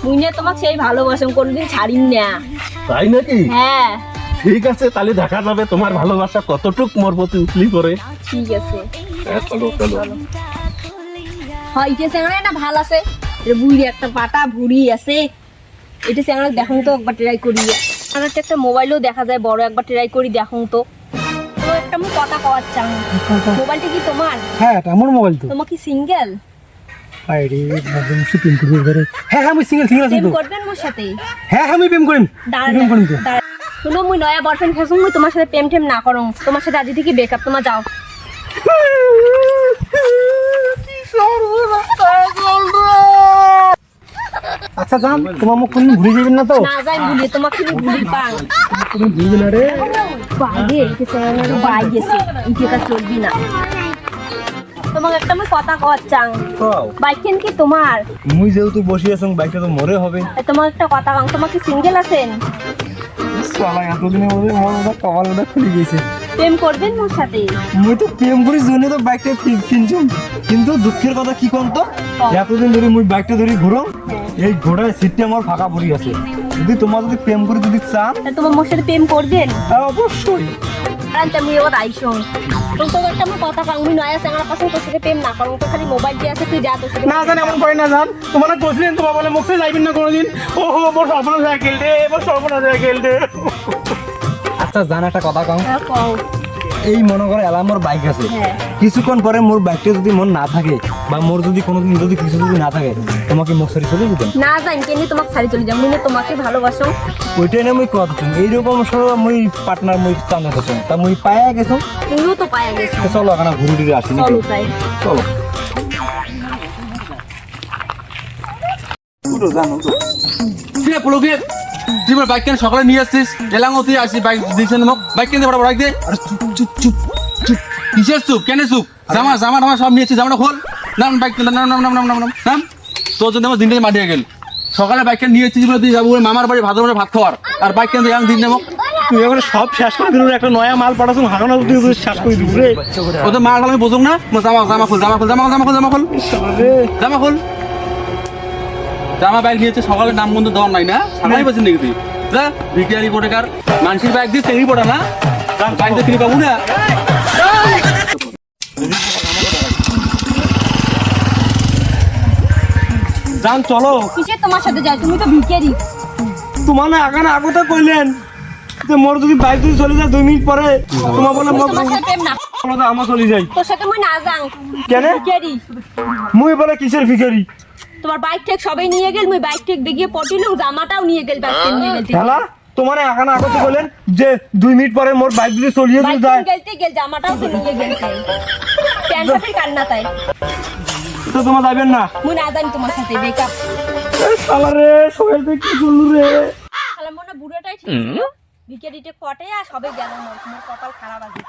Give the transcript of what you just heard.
মুই না তোমাকে সেই ভালোবাসম কোনদিন ছাড়িম না। তাই নাকি? হ্যাঁ ঠিক আছে, তাহলে দেখা যাবে তোমার ভালোবাসা কতটুক মোর প্রতি উতলি করে। ঠিক আছে। চলো চলো। হয় এটা চ্যাংড়া না ভাল আছে, বুড়ি একটা পাটা ভুড়ি আছে, এটা চ্যাংড়া দেখুন তো একবার ট্রাই করি। আর একটা মোবাইলও দেখা যায় বড়, একবার ট্রাই করি দেখুন তো। তো একটা আমি কথা কওয়ার চাই, মোবাইলটা কি তোমার? হ্যাঁ এটা আমার মোবাইল তো। তোমার কি সিঙ্গেল? আরে মজম সে প্রেম করবে ঘরে। হ্যাঁ আমি সিঙ্গেল আছি প্রেম তো। করবেন মোর সাথে? হ্যাঁ আমি প্রেম করিম। প্রেম করিম তো। শুনো মুই নয়া বয়ফ্রেন্ড ফেসুম, মুই তোমার সাথে প্রেম টেম না করুম, তোমার সাথে আজ থেকে ব্রেকআপ। তোমার যাও। আচ্ছা জান তোমার মুখ কোন ঘুরে যাবেন না তো? না যাই ভুলি, তোমাকে তুমি ভুলি পাং তুমি ঘুরবে না রে। বাইরে এসে চ্যাংড়া বাই গেছে, ইটা চলবি না। তোমাকে একটা আমি কথা কওয়ার চাই, বাইকেন কি তোমার? মুই যেহেতু বসে আছি বাইকটা তো মরে হবে। তোমার একটা কথা কম, তোমার কি সিঙ্গেল আছেন? সালা এতদিনের মধ্যে মনটা কপালটা খুলে গেছে। প্রেম করবেন মোর সাথে? মুই তো প্রেম করির জন্য তো বাইকটা কিনছুম, কিন্তু দুঃখের কথা কি কোন তো, এতদিন ধরে মুই বাইকটা ধরে ঘুরো, এই ঘোড়ায় সিটটা আমার ফাঁকা পড়ে আছে। যদি তোমার যদি প্রেম করে যদি চান, তোমার মোর সাথে প্রেম করবেন? অবশ্যই। আমি এবার আইসো তোর একটা আমার কথা কম, মুই নয়া চ্যাংড়া পাশে তোর সাথে প্রেম না করুন, তোর খালি মোবাইল দিয়ে আছে, তুই যা তোর সাথে। না জান এমন করে না জান, তোমার কইছিলেন তোমার বলে মুখে যাইবেন না কোনোদিন। ওহো মোর সর্বনাশ সাইকেল রে, মোর সর্বনাশ সাইকেল রে। আচ্ছা জান একটা কথা কও, হ্যাঁ কও। এই মনে করে এলা মোর বাইক আছে, হ্যাঁ। কিছুক্ষণ পরে মোর বাইকটা যদি মন না থাকে বা মোর যদি কোনোদিন যদি কিছু যদি না থাকে, তোমাকে মুখ সারি চলে যেতাম না যাই কেন তোমাকে ছাড়ি চলে যাও, মুই না তোমাকে ভালোবাসো। ওইটাই না মুই কথা শুন, এইরকম সব মুই পার্টনার মুই চান্দা করছি তা মুই পায়া গেছো। তুমিও তো পায়া গেছো। চলো এখানে ঘুরে ঘুরে আসি নাকি? চলো তাই। চলো উঠো জানো তো তুই পুলোকে তুই বাইক কেন সকালে নিয়ে আসছিস, এলাম তুই আসিস বাইক দিয়েছেন মোক, বাইক কেন বড় বাইক দে। আরে চুপ চুপ চুপ চুপ। কিসের চুপ, কেন চুপ? জামা জামা টামা সব নিয়েছিস, জামাটা খোল। নাম বাইক নাম নাম নাম নাম নাম নাম। তোর জন্য আমার দিনটা মাটিয়ে গেল। সকালে বাইক কেন নিয়েছিস বলে তুই যাবো মামার বাড়ি ভাত ভাত খাওয়ার, আর বাইক কেন এলাম দিন নেমক। তুই এখন সব শেষ করে দিল, একটা নয়া মাল পাঠাছো হাগানো তুই শেষ করে দিব রে। ওদের মাল আমি বোঝুক না, জামা জামা খোল জামা খোল জামা জামা খোল জামা খোল জামা খোল। জামা বাইক নিয়েছে সকালে নাম বন্ধু দেওয়ার নাই না, সামাই পাচ্ছেন নাকি তুই? যা ভিকিয়ারি কোটেকার মানুষের বাইক দিয়ে চেঙ্গি পড়া না, বাইক দিয়ে কিনে পাবো না। জান চলো। কিসের তোমার সাথে যাই, তুমি তো ভিখারি। তোমার না এখানে আগতে কইলেন যে মোর যদি বাইক যদি চলে যায় 2 মিনিট পরে তোমার বলে মুই তোমার সাথে প্রেম না, আমার চলে যাই। তোর সাথে মুই না যাং। কেন? ভিখারি। মুই বলে কিসের ভিখারি? তোমার বাইক ঠেক সবাই নিয়ে গেল, মুই বাইক ঠেক দেখিয়ে পটিলুম, জামাটাও নিয়ে গেল, বাইক ঠেক নিয়ে গেল। খেলা তোমার এখানে আগতে কইলেন যে 2 মিনিট পরে মোর বাইক যদি চলিয়ে বাইক যায়, গেলতে গেল, জামাটাও তো নিয়ে গেল। প্যান্ট শার্টের কান্না তাই। তো তোমার যাবেন না? মুই না জানি তোমার সাথে ব্রেকআপ। শালা রে সবাই তো কি শুনলু রে। শালা মনে বুড়োটাই ঠিক ছিল, ভিখারিতে কটে আর সবাই গেল, মোর কপাল খারাপ আছে।